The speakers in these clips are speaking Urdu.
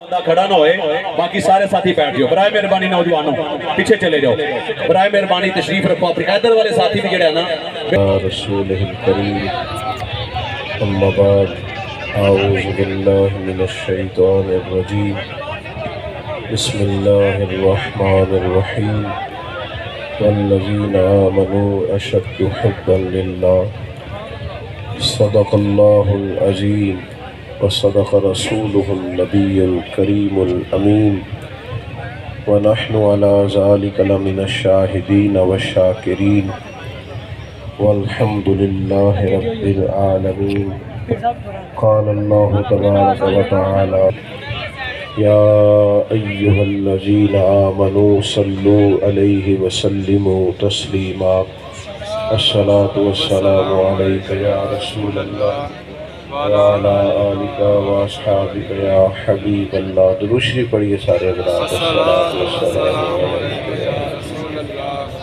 بندہ کھڑا نہ ہوئے، باقی سارے ساتھی بیٹھ جاؤ برائے مہربانی، نوجوانوں پیچھے چلے جاؤ برائے مہربانی، تشریف رکھو اپنے ادھر والے ساتھی بھی جڑے ہیں نا رسولہ الکریم اما بعد اعوذ باللہ من الشیطان الرجیم بسم اللہ الرحمن الرحیم والذین آمنوا اشد حبا للہ صدق اللہ العظیم وصدق رسوله النبی الکریم الامین ونحن على ذلك لمن الشاہدین والشاکرین والحمد للہ رب العالمین قال اللہ تبارک و تعالی یا ایہا الذین آمنوا صلوا علیہ وسلموا تسلیما الصلاة والسلام علیک یا رسول اللہ وعلا آلک واصحابک یا حبیب اللہ۔ درود شریف پڑھیے سارے حضرات۔ الصلاة والسلام علیک یا رسول اللہ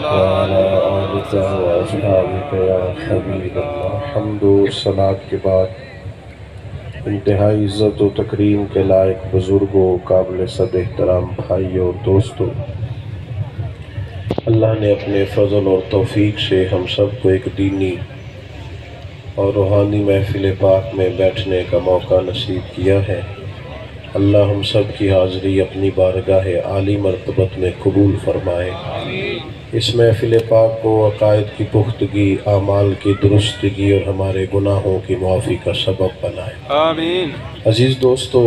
وعلا آلک واصحابک یا حبیب اللہ۔ حمد و صلاۃ کے بعد انتہائی عزت و تکریم کے لائق بزرگوں، قابل صد احترام بھائیوں اور دوستوں، اللہ نے اپنے فضل اور توفیق سے ہم سب کو ایک دینی اور روحانی محفل پاک میں بیٹھنے کا موقع نصیب کیا ہے۔ اللہ ہم سب کی حاضری اپنی بارگاہ عالی مرتبت میں قبول فرمائے۔ اس محفل پاک کو عقائد کی پختگی، اعمال کی درستگی اور ہمارے گناہوں کی معافی کا سبب بنائے۔ آمین۔ عزیز دوستو،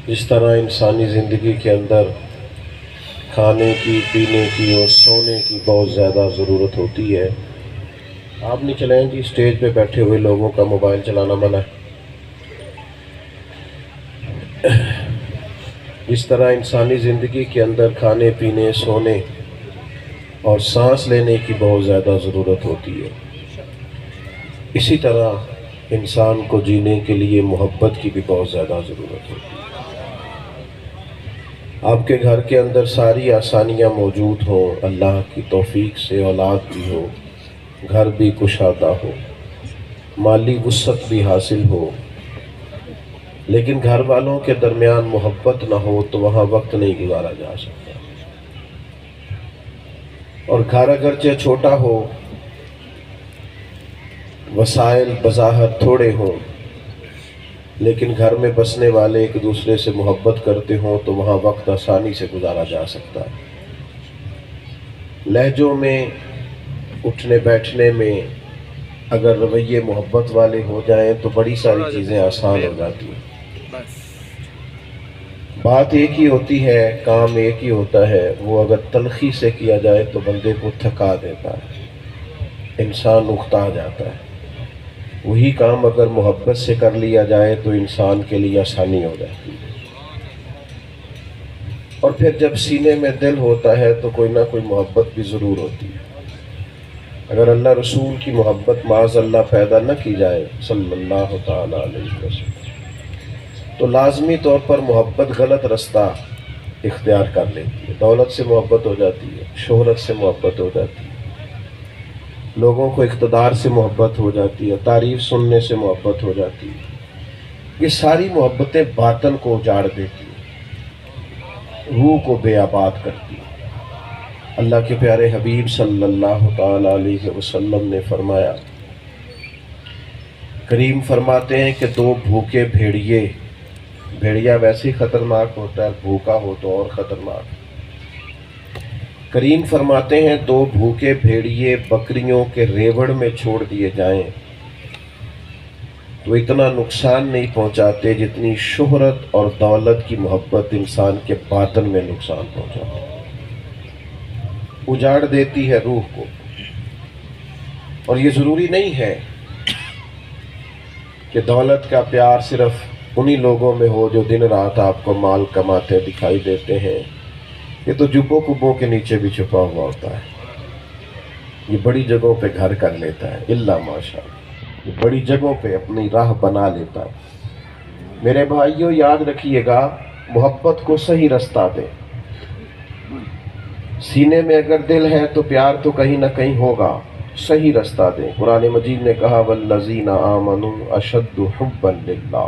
جس طرح انسانی زندگی کے اندر کھانے کی، پینے کی اور سونے کی بہت زیادہ ضرورت ہوتی ہے، آپ نہیں چلیں جی اسٹیج پہ بیٹھے ہوئے لوگوں کا موبائل چلانا منع ہے۔ جس طرح انسانی زندگی کے اندر کھانے پینے، سونے اور سانس لینے کی بہت زیادہ ضرورت ہوتی ہے، اسی طرح انسان کو جینے کے لیے محبت کی بھی بہت زیادہ ضرورت ہوتی ہے۔ آپ کے گھر کے اندر ساری آسانیاں موجود ہوں، اللہ کی توفیق سے اولاد بھی ہو، گھر بھی کشادہ ہو، مالی وسعت بھی حاصل ہو، لیکن گھر والوں کے درمیان محبت نہ ہو تو وہاں وقت نہیں گزارا جا سکتا۔ اور گھر اگرچہ چھوٹا ہو، وسائل بظاہر تھوڑے ہوں، لیکن گھر میں بسنے والے ایک دوسرے سے محبت کرتے ہوں تو وہاں وقت آسانی سے گزارا جا سکتا ہے۔ لہجوں میں، اٹھنے بیٹھنے میں اگر رویے محبت والے ہو جائیں تو بڑی ساری چیزیں آسان ہو جاتی ہیں۔ بات ایک ہی ہوتی ہے، کام ایک ہی ہوتا ہے، وہ اگر تلخی سے کیا جائے تو بندے کو تھکا دیتا ہے، انسان اکتا جاتا ہے۔ وہی کام اگر محبت سے کر لیا جائے تو انسان کے لیے آسانی ہو جاتی ہے۔ اور پھر جب سینے میں دل ہوتا ہے تو کوئی نہ کوئی محبت بھی ضرور ہوتی ہے۔ اگر اللہ رسول کی محبت معاذ اللہ پیدا نہ کی جائے صلی اللہ تعالیٰ علیہ وسلم تو لازمی طور پر محبت غلط رستہ اختیار کر لیتی ہے۔ دولت سے محبت ہو جاتی ہے، شہرت سے محبت ہو جاتی ہے، لوگوں کو اقتدار سے محبت ہو جاتی ہے، تعریف سننے سے محبت ہو جاتی ہے۔ یہ ساری محبتیں باطن کو اجاڑ دیتی ہیں، روح کو بے آباد کرتی ہیں۔ اللہ کے پیارے حبیب صلی اللہ تعالیٰ علیہ وسلم نے فرمایا، کریم فرماتے ہیں کہ دو بھوکے بھیڑیا ویسے ہی خطرناک ہوتا ہے، بھوکا ہو تو اور خطرناک۔ کریم فرماتے ہیں دو بھوکے بھیڑیے بکریوں کے ریوڑ میں چھوڑ دیے جائیں تو اتنا نقصان نہیں پہنچاتے جتنی شہرت اور دولت کی محبت انسان کے باطن میں نقصان پہنچاتی ہے، اجاڑ دیتی ہے روح کو۔ اور یہ ضروری نہیں ہے کہ دولت کا پیار صرف انہی لوگوں میں ہو جو دن رات آپ کو مال کماتے دکھائی دیتے ہیں، یہ تو جبوں کبوں کے نیچے بھی چھپا ہوا ہوتا ہے۔ یہ بڑی جگہوں پہ گھر کر لیتا ہے، الا ماشاءاللہ، یہ بڑی جگہوں پہ اپنی راہ بنا لیتا ہے۔ میرے بھائیوں یاد رکھیے گا، محبت کو صحیح رستہ دیں۔ سینے میں اگر دل ہے تو پیار تو کہیں نہ کہیں ہوگا، صحیح رستہ دیں۔ قرآن مجید نے کہا والذین آمنوا اشد حبا للہ،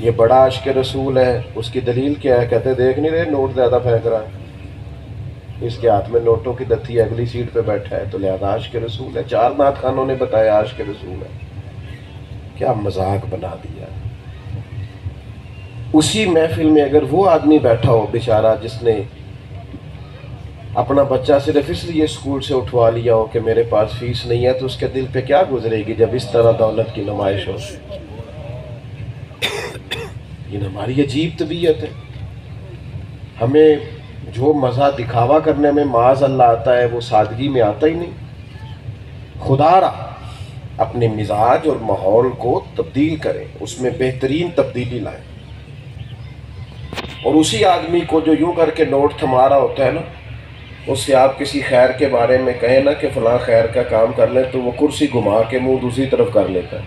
یہ بڑا عاشق رسول ہے، اس کی دلیل کیا ہے؟ کہتے دیکھ نہیں رہے نوٹ زیادہ پھینک رہا ہے، اس کے ہاتھ میں نوٹوں کی دتی ہے، اگلی سیٹ پہ بیٹھا ہے، تو لہذا عاشق رسول ہے۔ 4 نعت خانوں نے بتایا عاشق رسول ہے۔ کیا مذاق بنا دیا۔ اسی محفل میں اگر وہ آدمی بیٹھا ہو بیچارہ جس نے اپنا بچہ صرف اس لیے اسکول سے اٹھوا لیا ہو کہ میرے پاس فیس نہیں ہے، تو اس کے دل پہ کیا گزرے گی جب اس طرح دولت کی نمائش ہو؟ یہ ہماری عجیب طبیعت ہے۔ ہمیں جو مزہ دکھاوا کرنے میں معاذ اللہ آتا ہے وہ سادگی میں آتا ہی نہیں۔ خدا را اپنے مزاج اور ماحول کو تبدیل کریں، اس میں بہترین تبدیلی لائیں، اور اسی آدمی کو جو یوں کر کے نوٹ تھما رہا ہوتا ہے نا، اس سے آپ کسی خیر کے بارے میں کہیں نا کہ فلاں خیر کا کام کر لیں، تو وہ کرسی گھما کے منہ دوسری طرف کر لیتا ہے،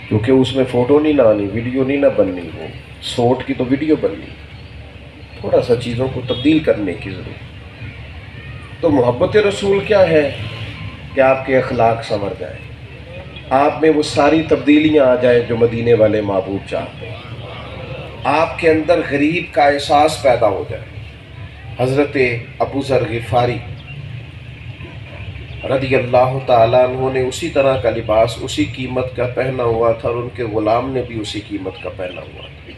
کیونکہ اس میں فوٹو نہیں لانی، ویڈیو نہیں نہ بننی، وہ سوٹ کی تو ویڈیو بننی۔ تھوڑا سا چیزوں کو تبدیل کرنے کی ضرورت۔ تو محبت رسول کیا ہے؟ کہ آپ کے اخلاق سنور جائیں، آپ میں وہ ساری تبدیلیاں آ جائیں جو مدینے والے محبوب چاہتے ہیں، آپ کے اندر غریب کا احساس پیدا ہو جائے۔ حضرت ابو ذر غفاری رضی اللہ تعالیٰ عنہ نے اسی طرح کا لباس اسی قیمت کا پہنا ہوا تھا، اور ان کے غلام نے بھی اسی قیمت کا پہنا ہوا تھا۔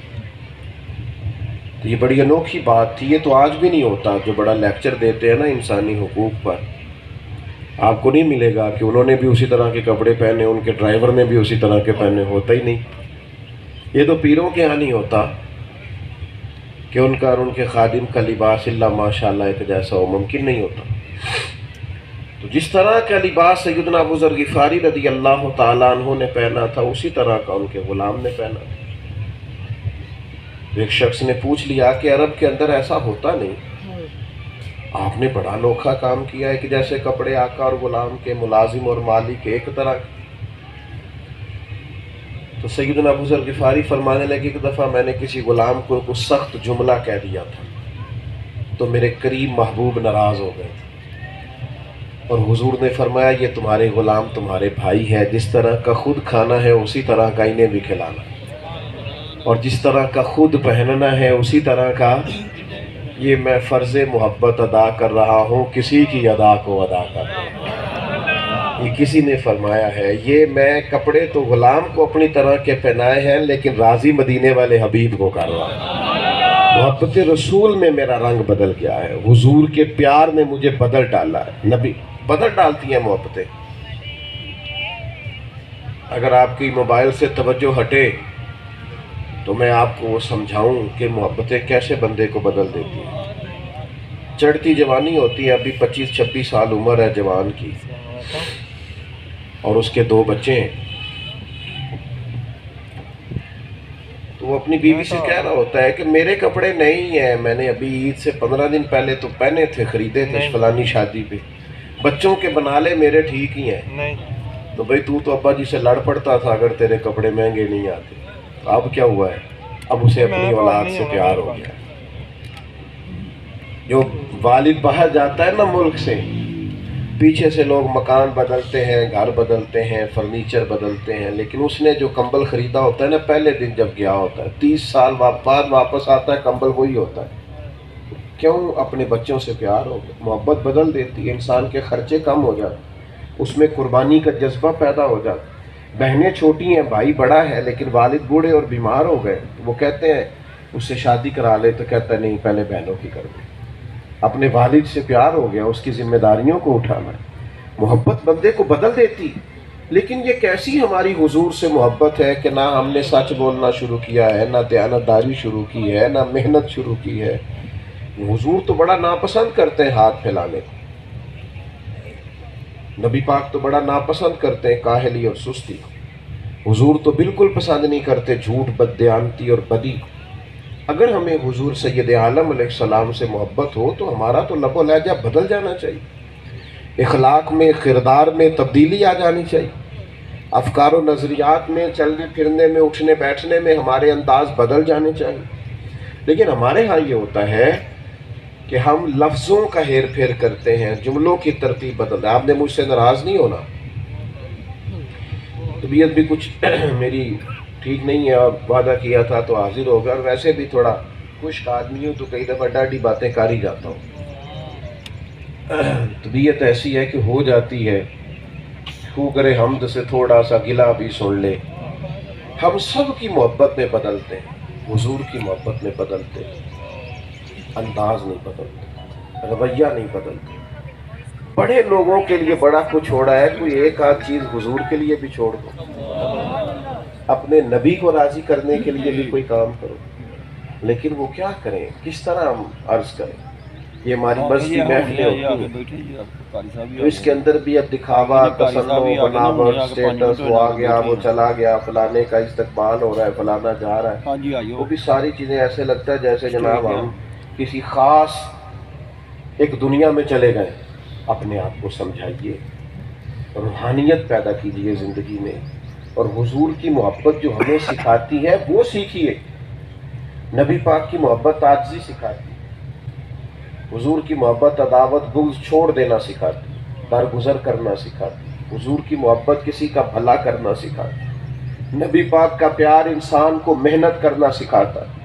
تو یہ بڑی انوکھی بات تھی۔ یہ تو آج بھی نہیں ہوتا۔ جو بڑا لیکچر دیتے ہیں نا انسانی حقوق پر، آپ کو نہیں ملے گا کہ انہوں نے بھی اسی طرح کے کپڑے پہنے، ان کے ڈرائیور نے بھی اسی طرح کے پہنے، ہوتا ہی نہیں۔ یہ تو پیروں کے ہاں نہیں ہوتا کہ ان کا اور ان کے خادم کا لباس اللہ ماشاءاللہ ایک جیسا ہو، ممکن نہیں ہوتا۔ تو جس طرح کا لباس سیدنا ابو ذر غفاری رضی اللہ تعالیٰ عنہ نے پہنا تھا، اسی طرح کا ان کے غلام نے پہنا تھا۔ ایک شخص نے پوچھ لیا کہ عرب کے اندر ایسا ہوتا نہیں، آپ نے بڑا انوکھا کام کیا ہے کہ جیسے کپڑے آقا اور غلام کے، ملازم اور مالک ایک طرح کے۔ تو سیدنا ابو ذر غفاری فرمانے لگے کہ دفعہ میں نے کسی غلام کو کچھ سخت جملہ کہہ دیا تھا، تو میرے قریب محبوب ناراض ہو گئے تھے، اور حضور نے فرمایا یہ تمہارے غلام تمہارے بھائی ہے، جس طرح کا خود کھانا ہے اسی طرح کا انہیں بھی کھلانا، اور جس طرح کا خود پہننا ہے اسی طرح کا یہ میں فرض محبت ادا کر رہا ہوں، کسی کی ادا کو ادا کر رہا ہوں۔ یہ کسی نے فرمایا ہے، یہ میں کپڑے تو غلام کو اپنی طرح کے پہنائے ہیں، لیکن راضی مدینے والے حبیب کو کر رہا ہوں۔ محبت رسول میں میرا رنگ بدل گیا ہے، حضور کے پیار نے مجھے بدل ڈالا ہے۔ نبی بدل ڈالتی ہیں محبتیں۔ اگر آپ کی موبائل سے توجہ ہٹے تو میں آپ کو وہ سمجھاؤں کہ محبتیں کیسے بندے کو بدل دیتی ہیں۔ چڑھتی جوانی ہوتی ہے، ابھی 25-26 سال عمر ہے جوان کی، اور اس کے 2 بچے ہیں، تو وہ اپنی بیوی سے کہہ رہا ہوتا ہے کہ میرے کپڑے نہیں ہیں، میں نے ابھی عید سے 15 دن پہلے تو پہنے تھے، خریدے تھے فلانی شادی پہ، بچوں کے بنا لے میرے ٹھیک ہی ہیں۔ تو بھئی تو ابا جی سے لڑ پڑتا تھا اگر تیرے کپڑے مہنگے نہیں آتے۔ اب کیا ہوا ہے؟ اب اسے اپنی اولاد سے پیار ہو گیا۔ جو والد باہر جاتا ہے نا ملک سے، پیچھے سے لوگ مکان بدلتے ہیں، گھر بدلتے ہیں، فرنیچر بدلتے ہیں، لیکن اس نے جو کمبل خریدا ہوتا ہے نا پہلے دن جب گیا ہوتا ہے، 30 سال بعد واپس آتا ہے کمبل وہی ہوتا ہے۔ کیوں؟ اپنے بچوں سے پیار ہو گیا۔ محبت بدل دیتی ہے، انسان کے خرچے کم ہو جاتے، اس میں قربانی کا جذبہ پیدا ہو جاتا۔ بہنیں چھوٹی ہیں، بھائی بڑا ہے، لیکن والد بوڑھے اور بیمار ہو گئے، وہ کہتے ہیں اس سے شادی کرا لے، تو کہتا ہے نہیں پہلے بہنوں کی کر دیں۔ اپنے والد سے پیار ہو گیا، اس کی ذمہ داریوں کو اٹھانا ہے۔ محبت بندے کو بدل دیتی، لیکن یہ کیسی ہماری حضور سے محبت ہے کہ نہ ہم نے سچ بولنا شروع کیا ہے، نہ دیانتداری شروع کی ہے، نہ محنت شروع کی ہے۔ حضور تو بڑا ناپسند کرتے ہیں ہاتھ پھیلانے کو، نبی پاک تو بڑا ناپسند کرتے ہیں کاہلی اور سستی کو، حضور تو بالکل پسند نہیں کرتے جھوٹ، بددیانتی اور بدی۔ اگر ہمیں حضور سید عالم علیہ السلام سے محبت ہو تو ہمارا تو لب و لہجہ بدل جانا چاہیے، اخلاق میں، کردار میں تبدیلی آ جانی چاہیے، افکار و نظریات میں، چلنے پھرنے میں، اٹھنے بیٹھنے میں ہمارے انداز بدل جانے چاہیے۔ لیکن ہمارے ہاں یہ ہوتا ہے کہ ہم لفظوں کا ہیر پھیر کرتے ہیں، جملوں کی ترتیب بدلتے ہیں۔ آپ نے مجھ سے ناراض نہیں ہونا، طبیعت بھی کچھ میری ٹھیک نہیں ہے اور وعدہ کیا تھا تو حاضر ہو گیا، اور ویسے بھی تھوڑا خشک آدمی ہوں تو کئی دفعہ ڈاڈی باتیں کر ہی جاتا ہوں۔ طبیعت ایسی ہے کہ ہو جاتی ہے، خو کرے حمد سے تھوڑا سا گلہ بھی سن لے۔ ہم سب کی محبت میں بدلتے ہیں، حضور کی محبت میں بدلتے ہیں، انداز نہیں بدلتے، رویہ نہیں بدلتے۔ بڑے لوگوں کے لیے بڑا کچھ چھوڑا ہے، کوئی ایک آدھ چیز حضور کے لیے بھی چھوڑ دو، اپنے نبی کو راضی کرنے کے لیے بھی کوئی کام کرو۔ لیکن وہ کیا کریں، کس طرح ہم عرض کریں؟ یہ ہماری مسجد محفلیں ہوتی ہیں تو اس کے اندر بھی اب دکھاوا، تسنو، بناوٹ، سٹیٹس، وہ آ گیا، وہ چلا گیا، فلانے کا استقبال ہو رہا ہے، فلانا جا رہا ہے، وہ بھی ساری چیزیں ایسے لگتا ہے جیسے جناب ہم کسی خاص ایک دنیا میں چلے گئے۔ اپنے آپ کو سمجھائیے، روحانیت پیدا کیجیے زندگی میں، اور حضور کی محبت جو ہمیں سکھاتی ہے وہ سیکھیے۔ نبی پاک کی محبت عاجزی سکھاتی، حضور کی محبت عداوت بغض چھوڑ دینا سکھاتی، درگزر کرنا سکھاتی، حضور کی محبت کسی کا بھلا کرنا سکھاتی، نبی پاک کا پیار انسان کو محنت کرنا سکھاتا ہے،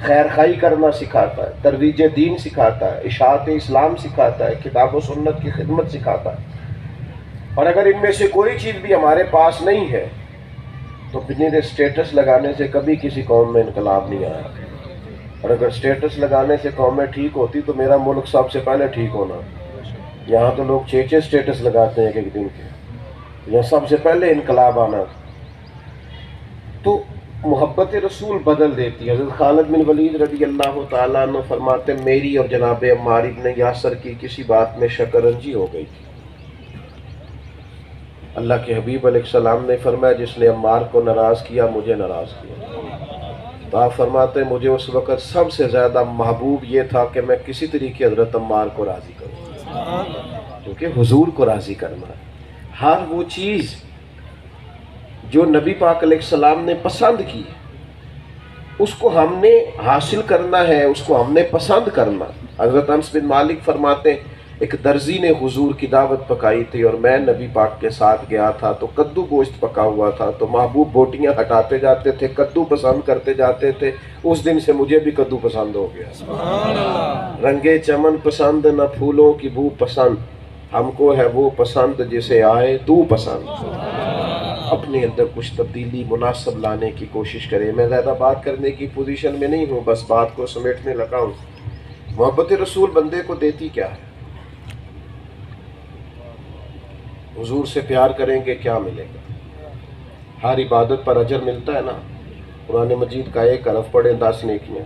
خیر خواہی کرنا سکھاتا ہے، ترویج دین سکھاتا ہے، اشاعت اسلام سکھاتا ہے، کتاب و سنت کی خدمت سکھاتا ہے۔ اور اگر ان میں سے کوئی چیز بھی ہمارے پاس نہیں ہے تو بغیر اسٹیٹس لگانے سے کبھی کسی قوم میں انقلاب نہیں آیا، اور اگر اسٹیٹس لگانے سے قومیں ٹھیک ہوتی تو میرا ملک سب سے پہلے ٹھیک ہونا۔ یہاں تو لوگ 6 اسٹیٹس لگاتے ہیں ایک دن کے، یہاں سب سے پہلے انقلاب آنا۔ تو محبت رسول بدل دیتی ہے۔ حضرت خالد بن ولید رضی اللہ تعالیٰ عنہ فرماتے ہیں میری اور جناب عمار بن یاسر کی کسی بات میں شکنجی ہو گئی تھی۔ اللہ کے حبیب علیہ السلام نے فرمایا جس نے عمار کو ناراض کیا مجھے ناراض کیا۔ تو آپ فرماتے ہیں مجھے اس وقت سب سے زیادہ محبوب یہ تھا کہ میں کسی طریقے حضرت عمار کو راضی کروں، کیونکہ حضور کو راضی کرنا ہے۔ ہر وہ چیز جو نبی پاک علیہ السلام نے پسند کی اس کو ہم نے حاصل کرنا ہے، اس کو ہم نے پسند کرنا۔ حضرت انس بن مالک فرماتے ہیں ایک درزی نے حضور کی دعوت پکائی تھی اور میں نبی پاک کے ساتھ گیا تھا تو کدو گوشت پکا ہوا تھا، تو محبوب بوٹیاں ہٹاتے جاتے تھے، کدو پسند کرتے جاتے تھے۔ اس دن سے مجھے بھی کدو پسند ہو گیا۔ رنگے چمن پسند نہ پھولوں کی بو پسند، ہم کو ہے وہ پسند جسے آئے تو پسند۔ اپنے اندر کچھ تبدیلی مناسب لانے کی کوشش کرے۔ میں زیادہ بات کرنے کی پوزیشن میں نہیں ہوں، بس بات کو سمیٹنے لگا ہوں۔ محبت رسول بندے کو دیتی کیا ہے؟ حضور سے پیار کریں گے کیا ملے گا؟ ہر عبادت پر اجر ملتا ہے نا۔ قرآن مجید کا ایک حرف پڑھیں 10 نیکیاں،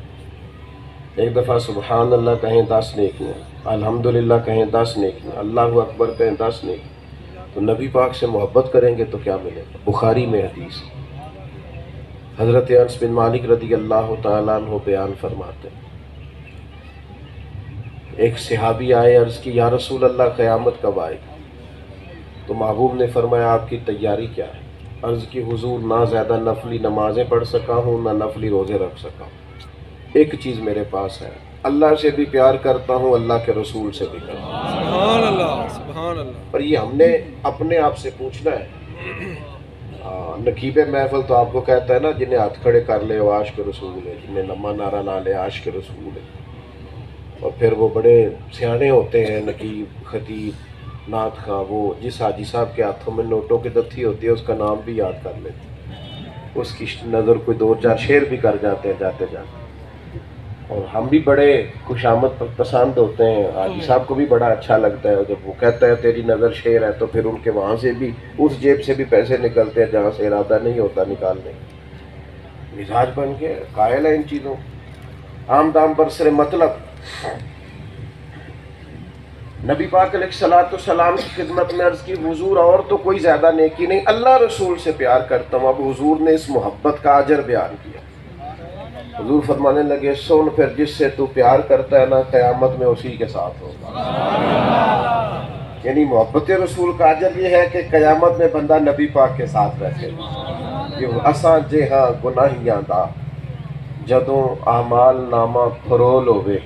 ایک دفعہ سبحان اللہ کہیں 10 نیکیاں، الحمدللہ کہیں 10 نیکیاں، اللہ اکبر کہیں 10 نیکیاں۔ تو نبی پاک سے محبت کریں گے تو کیا ملے گا؟ بخاری میں حدیث، حضرت انس بن مالک رضی اللہ تعالیٰ عنہ بیان فرماتے ہیں ایک صحابی آئے، عرض کی یا رسول اللہ قیامت کب آئے گی؟ تو محبوب نے فرمایا آپ کی تیاری کیا ہے؟ عرض کی حضور نہ زیادہ نفلی نمازیں پڑھ سکا ہوں نہ نفلی روزے رکھ سکا ہوں، ایک چیز میرے پاس ہے، اللہ سے بھی پیار کرتا ہوں، اللہ کے رسول سے بھی کرتا ہوں۔ سبحان اللہ، سبحان اللہ۔ پر یہ ہم نے اپنے آپ سے پوچھنا ہے۔ نقیب محفل تو آپ کو کہتا ہے نا جنہیں ہاتھ کھڑے کر لے وہ عاشق رسول ہے، جنہیں لمحہ نعرہ نہ لے عاشق رسول ہے۔ اور پھر وہ بڑے سیانے ہوتے ہیں نقیب، خطیب، نعت خواں، وہ جس حاجی صاحب کے ہاتھوں میں نوٹوں کی دفتری ہوتی ہے اس کا نام بھی یاد کر لیتے ہیں، اس کی نظر کوئی 2-4 شعر بھی کر جاتے ہیں جاتے جاتے۔ اور ہم بھی بڑے خوش آمد پسند ہوتے ہیں، حاجی صاحب کو بھی بڑا اچھا لگتا ہے جب وہ کہتا ہے تیری نظر شعر ہے، تو پھر ان کے وہاں سے بھی اس جیب سے بھی پیسے نکلتے ہیں جہاں سے ارادہ نہیں ہوتا نکالنے۔ مزاج بن کے قائل ہے ان چیزوں، عام دام برسر مطلب۔ نبی پاک علیہ السلام کی خدمت میں عرض کی حضور اور تو کوئی زیادہ نیکی نہیں، اللہ رسول سے پیار کرتا ہوں۔ اب حضور نے اس محبت کا اجر بیان کیا۔ حضور فرمانے لگے سن پھر جس سے تو پیار کرتا ہے نا قیامت میں اسی کے ساتھ ہوگا۔ یعنی محبت رسول کا اجر یہ ہے کہ قیامت میں بندہ نبی پاک کے ساتھ رہے گا۔ یہ اساں جے ہاں گناہیاں دا جدوں اعمال نامہ پھرول ہوئے،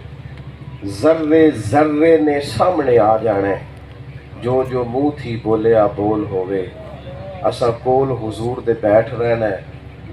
ذرے ذرے نے سامنے آ جانے، جو جو منہ تھی بولیا بول ہوئے۔ اساں کول حضور دے بیٹھ رہنا ہے،